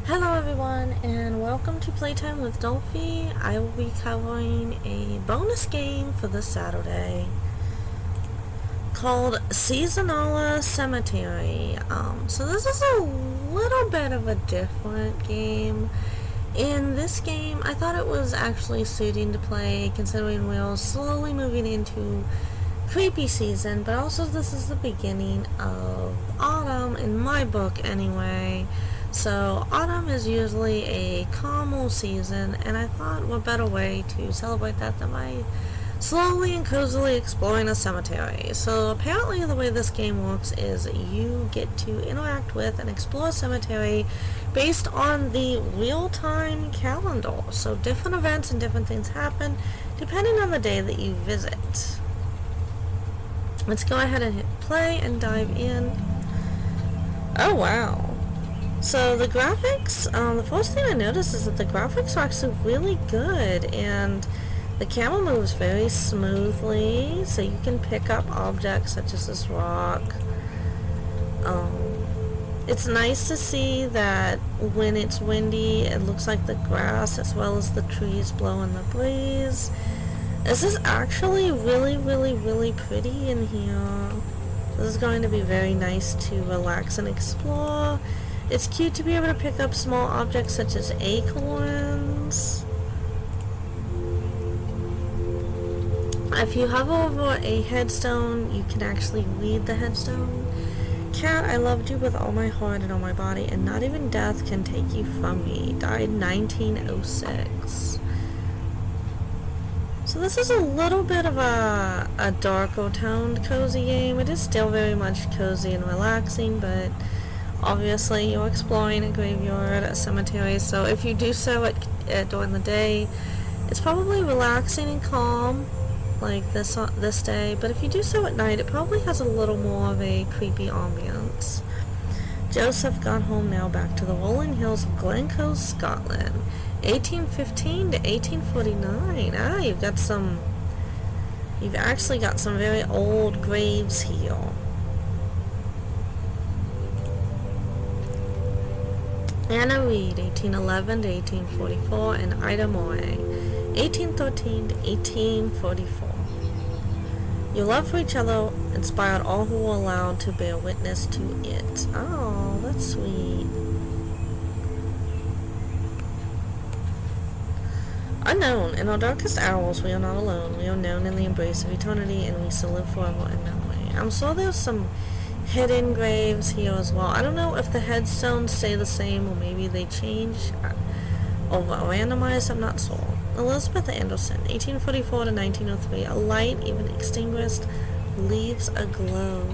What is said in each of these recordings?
Hello everyone and welcome to Playtime with Dolphy. I will be covering a bonus game for this Saturday called Seasonala Cemetery. So this is a little bit of a different game. In this game, I thought it was actually suiting to play considering we're slowly moving into creepy season, but also this is the beginning of autumn in my book anyway. So autumn is usually a calmer season, and I thought what better way to celebrate that than by slowly and cozily exploring a cemetery. So apparently the way this game works is you get to interact with and explore a cemetery based on the real-time calendar. So different events and different things happen depending on the day that you visit. Let's go ahead and hit play and dive in. Oh wow. So the graphics, the first thing I noticed is that the graphics are actually really good and the camera moves very smoothly, so you can pick up objects such as this rock. It's nice to see that when it's windy, it looks like the grass as well as the trees blow in the breeze. This is actually really pretty in here. This is going to be very nice to relax and explore. It's cute to be able to pick up small objects such as acorns. If you hover over a headstone, you can actually read the headstone. Cat, I loved you with all my heart and all my body, and not even death can take you from me. Died 1906. So this is a little bit of a darker toned cozy game. It is still very much cozy and relaxing, but obviously you're exploring a graveyard, a cemetery, so if you do so during the day, it's probably relaxing and calm like this day, but if you do so at night, it probably has a little more of a creepy ambience. Joseph got home now back to the rolling hills of Glencoe, Scotland, 1815 to 1849. You've actually got some very old graves here. Anna Reed, 1811 to 1844, and Ida Moray, 1813 to 1844. Your love for each other inspired all who were allowed to bear witness to it. Oh, that's sweet. Unknown, in our darkest hours we are not alone. We are known in the embrace of eternity, and we still live forever in memory. I'm sure there's some hidden graves here as well. I don't know if the headstones stay the same or maybe they change or randomized, I'm not sure. Elizabeth Anderson, 1844 to 1903. A light, even extinguished, leaves a glow.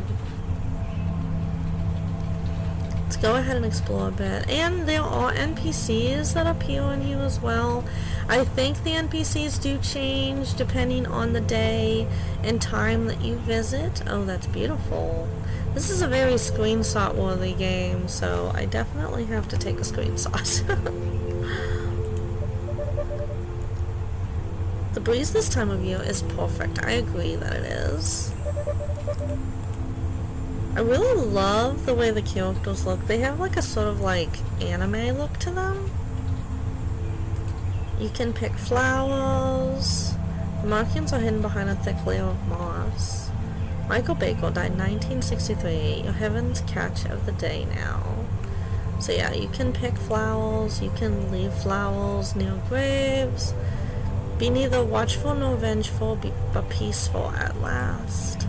Let's go ahead and explore a bit. And there are NPCs that appear in here as well. I think the NPCs do change depending on the day and time that you visit. Oh, that's beautiful. This is a very screenshot worthy game, so I definitely have to take a screenshot. The breeze this time of year is perfect. I agree that it is. I really love the way the characters look. They have like a sort of like anime look to them. You can pick flowers. The markings are hidden behind a thick layer of moss. Michael Baker died 1963. Your heaven's catch of the day now. So yeah, you can pick flowers. You can leave flowers near graves. Be neither watchful nor vengeful, but peaceful at last.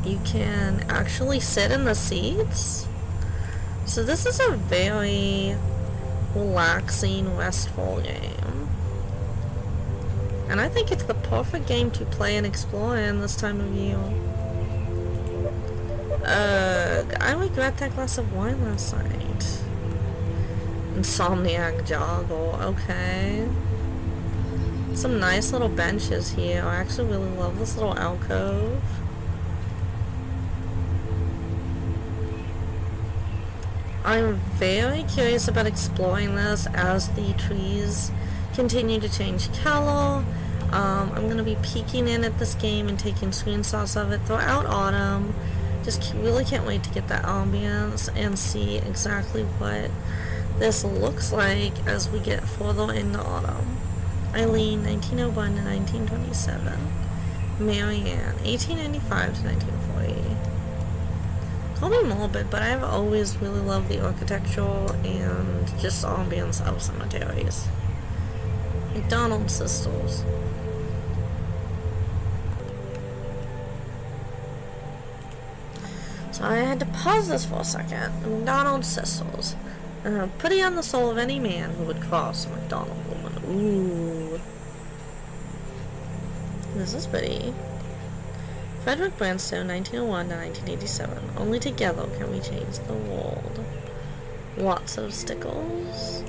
You can actually sit in the seats. So this is a very relaxing, restful game. And I think it's the perfect game to play and explore in this time of year. I regret that glass of wine last night. Insomniac joggle, okay. Some nice little benches here. I actually really love this little alcove. I'm very curious about exploring this as the trees continue to change color. I'm going to be peeking in at this game and taking screenshots of it throughout autumn. Just really can't wait to get that ambience and see exactly what this looks like as we get further into autumn. Eileen, 1901 to 1927. Marianne, 1895 to 1940. Call me morbid, but I've always really loved the architectural and just ambience of cemeteries. McDonald Sisters. So I had to pause this for a second. McDonald Sisters. Putty on the soul of any man who would cross a McDonald woman. Ooh. This is pretty. Frederick Branstone, 1901 to 1987. Only together can we change the world. Lots of stickles.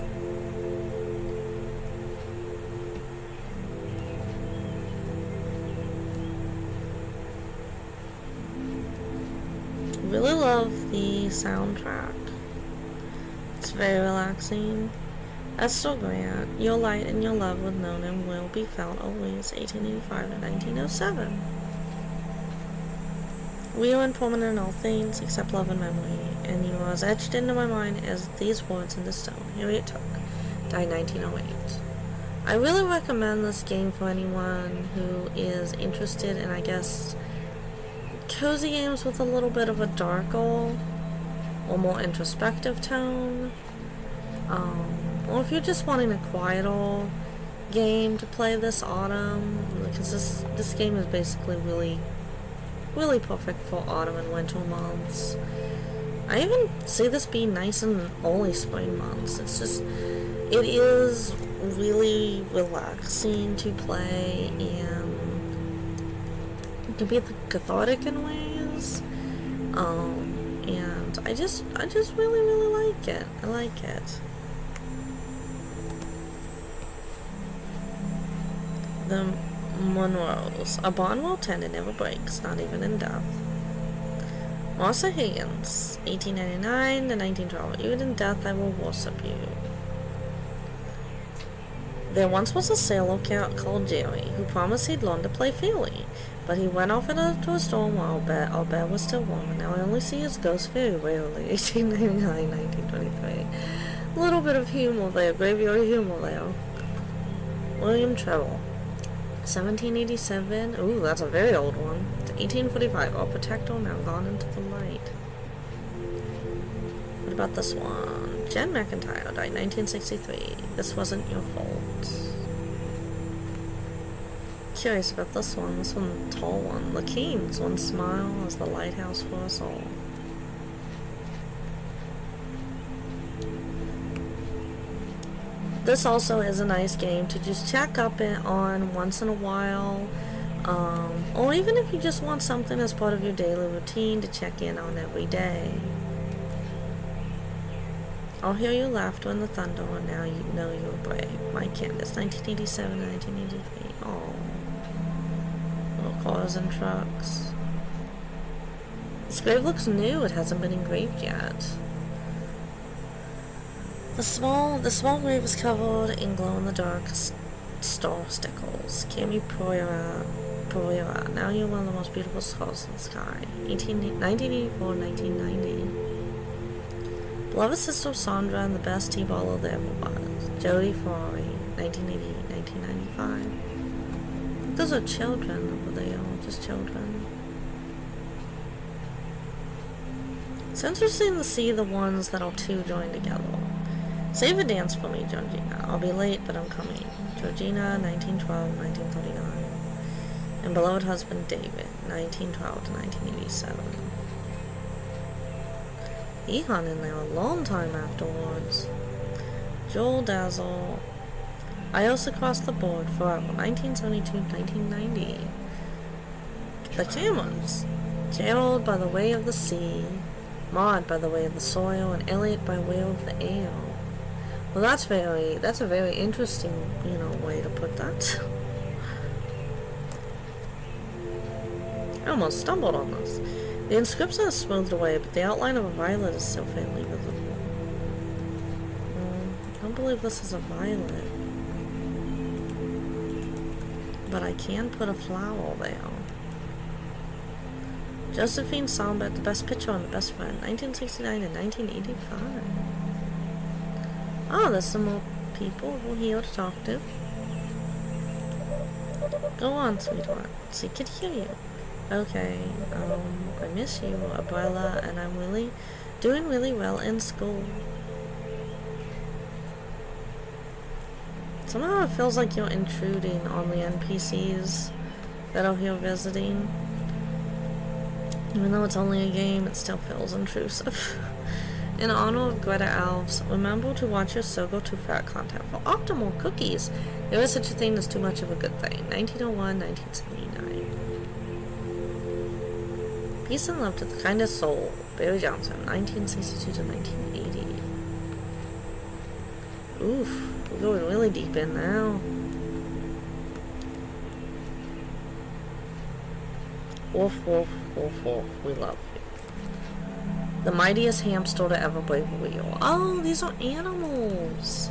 Really love the soundtrack. It's very relaxing. Esther Grant, your light and your love was known and will be felt always, 1885 to 1907. We are impermanent in all things except love and memory, and you are as etched into my mind as these words into stone. Harriet Tubman, died 1908. I really recommend this game for anyone who is interested in, I guess, cozy games with a little bit of a darker or more introspective tone. Or if you're just wanting a quieter game to play this autumn, because this game is basically really perfect for autumn and winter months. I even see this being nice in early spring months. It is really relaxing to play, and it can be cathartic in ways. And I just really like it. I like it. The Monroes. A bond well tended never breaks, not even in death. Martha Higgins, 1899 to 1912. Even in death I will worship you. There once was a sailor called Jerry who promised he'd learn to play fairly, but he went off into a storm while our bed was still warm, and now I only see his ghost very rarely. 1899, 1923. A little bit of humor there, graveyard humor there. William Trevor, 1787. Ooh, that's a very old one. 1845. Our protector now gone into the light. What about this one? Jen McIntyre, died 1963. This wasn't your fault. Curious about this one. This one, tall one. The Kings. One smile as the lighthouse for us all. This also is a nice game to just check up on once in a while, or even if you just want something as part of your daily routine to check in on every day. I'll hear your laughter in the thunder, and now you know you're brave. Mike Candace, 1987 to 1983. Oh, little cars and trucks. This grave looks new. It hasn't been engraved yet. The small grave is covered in glow-in-the-dark star stickles. Cami Pereira, now you're one of the most beautiful stars in the sky. 1984, 1990. Beloved sister Sandra and the best T-baller there ever was. Jodie Ferrari, 1988, 1995. Those are children over there, just children. It's interesting to see the ones that are two joined together. Save a dance for me, Georgina. I'll be late, but I'm coming. Georgina, 1912, 1939. And beloved husband, David, 1912 to 1987. He hung in there a long time afterwards. Joel Dazzle. I also crossed the board forever, 1972 to 1990. The Camerons. Gerald by the way of the sea. Maud by the way of the soil. And Elliot by way of the air. Well, that's a very interesting, way to put that. I almost stumbled on this. The inscription is smoothed away, but the outline of a violet is still faintly visible. I don't believe this is a violet. But I can put a flower there. Josephine Sombet, the best picture on the best friend, 1969 and 1985. Oh, there's some more people over here to talk to. Go on, sweetheart. She could hear you. Okay, I miss you, Abuela, and I'm doing really well in school. Somehow it feels like you're intruding on the NPCs that are here visiting. Even though it's only a game, it still feels intrusive. In honor of Greta Alves, remember to watch your Sogo Too Fat content for optimal cookies. There is such a thing as too much of a good thing. 1901, 1979. Peace and love to the kindest soul. Barry Johnson, 1962 to 1980. Oof, we're going really deep in now. Woof, woof, woof, woof. We love you. The mightiest hamster to ever brave a wheel. Oh, these are animals.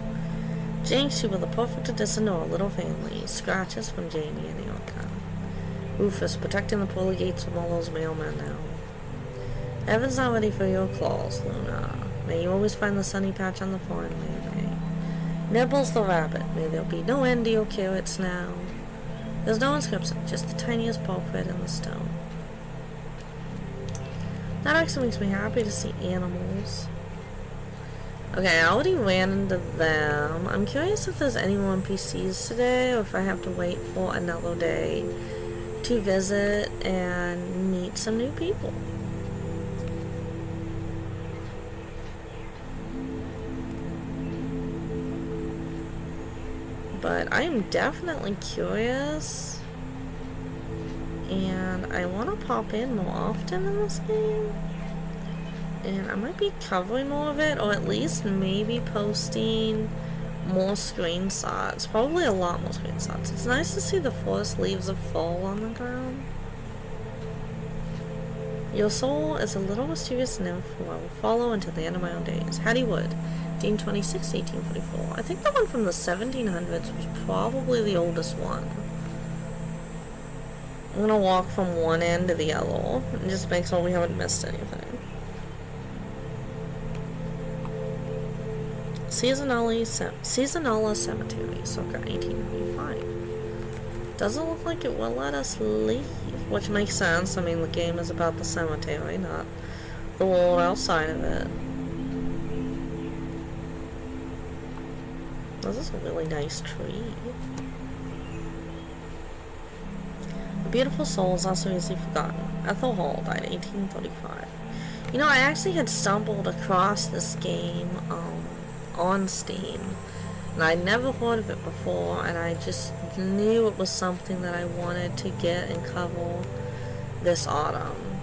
Jinx, you were the perfect addition to our little family. Scratches from Janie and Erica. Rufus, protecting the pearly gates from all those mailmen now. Heaven's not ready for your claws, Luna. May you always find the sunny patch on the farm, may. Nibbles the rabbit. May there be no end to your carrots now. There's no inscription, just the tiniest paw print in the stone. That actually makes me happy to see animals. Okay, I already ran into them. I'm curious if there's any more NPCs today, or if I have to wait for another day to visit and meet some new people. But I am definitely curious, and I want to pop in more often in this game, and I might be covering more of it, or at least maybe posting more screenshots, probably a lot more screenshots. It's nice to see the forest leaves of fall on the ground. Your soul is a little mysterious nymph who I will follow until the end of my own days. Hattie Wood, 1826 to 1844. I think the one from the 1700s was probably the oldest one. I'm gonna walk from one end to the other and just make sure we haven't missed anything. Seasonala Cemetery, circa 1895. Doesn't look like it will let us leave, which makes sense. I mean, the game is about the cemetery, not the world outside of it. This is a really nice tree. A beautiful soul is also easily forgotten. Ethel Hall died 1835. You know, I actually had stumbled across this game on Steam, and I'd never heard of it before, and I just knew it was something that I wanted to get and cover this autumn.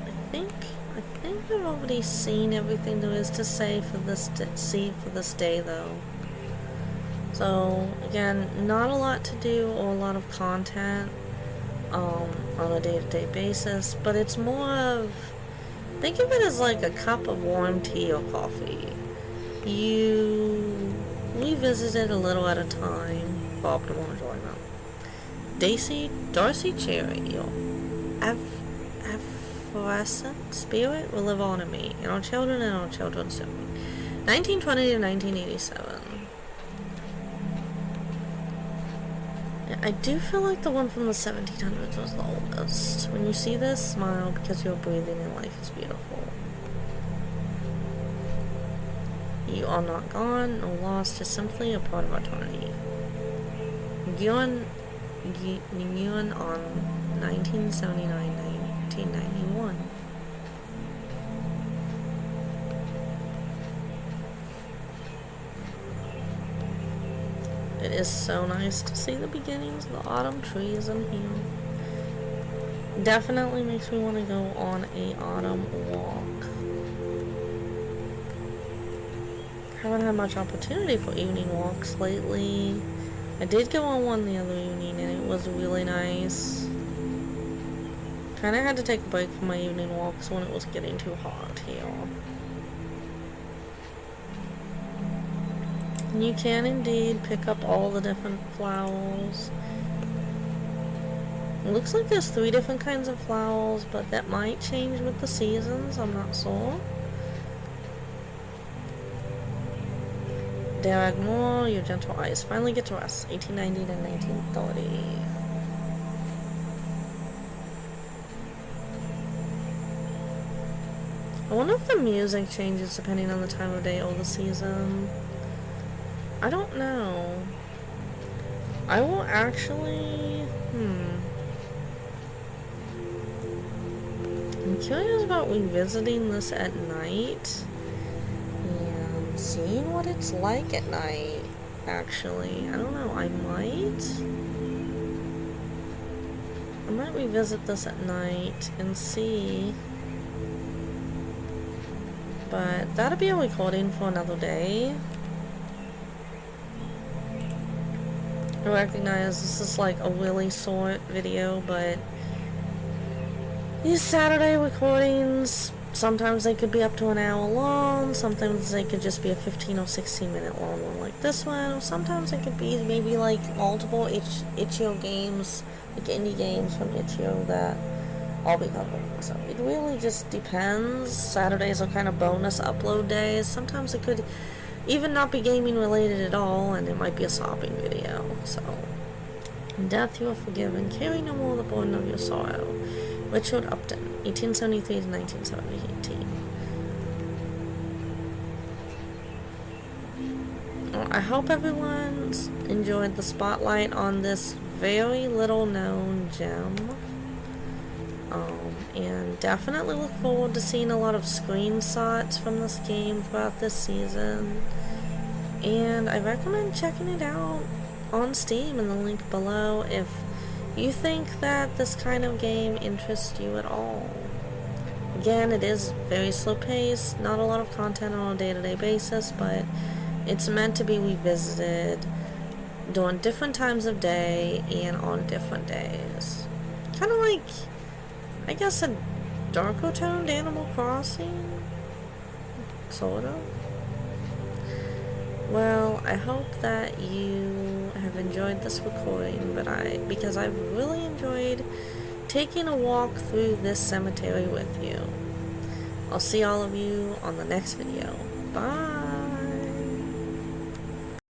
I think I've already seen everything there is to say for this day, though. So again, not a lot to do or a lot of content on a day-to-day basis, but it's more of, think of it as like a cup of warm tea or coffee. You revisit it a little at a time for optimal enjoyment. Darcy Cherry, your effervescent spirit will live on in me, and our children and our children's children. 1920 to 1987. I do feel like the one from the 1700s was the oldest. When you see this, smile because you're breathing and life is beautiful. You are not gone or lost, just simply a part of eternity. Nguyen on 1979-1991. It is so nice to see the beginnings of the autumn trees in here. Definitely makes me want to go on a autumn walk. Haven't had much opportunity for evening walks lately. I did go on one the other evening and it was really nice. Kinda had to take a break from my evening walks when it was getting too hot here. You can indeed pick up all the different flowers It looks like there's 3 different kinds of flowers, but that might change with the seasons, I'm not sure. Diagonal, your gentle eyes finally get to rest. 1890 to 1930. I wonder if the music changes depending on the time of day or the season. I don't know. I will actually... I'm curious about revisiting this at night and seeing what it's like at night, actually. I don't know, I might revisit this at night and see. But that'll be a recording for another day. I recognize this is like a really short video, but these Saturday recordings, sometimes they could be up to an hour long, sometimes they could just be a 15 or 16 minute long one like this one, or sometimes it could be maybe like multiple itch.io games, like indie games from itch.io that I'll be covering. So it really just depends. Saturdays are kind of bonus upload days. Sometimes it could even not be gaming related at all, and it might be a shopping video. So, in death you are forgiven, carry no more the burden of your sorrow. Richard Upton, 1873 to 1917. Well, I hope everyone's enjoyed the spotlight on this very little known gem. And definitely look forward to seeing a lot of screenshots from this game throughout this season. And I recommend checking it out on Steam in the link below if you think that this kind of game interests you at all. Again, it is very slow paced, not a lot of content on a day-to-day basis, but it's meant to be revisited during different times of day and on different days. Kind of like, I guess, a darker toned Animal Crossing? Sort of. Well, I hope that you have enjoyed this recording, because I've really enjoyed taking a walk through this cemetery with you. I'll see all of you on the next video. Bye!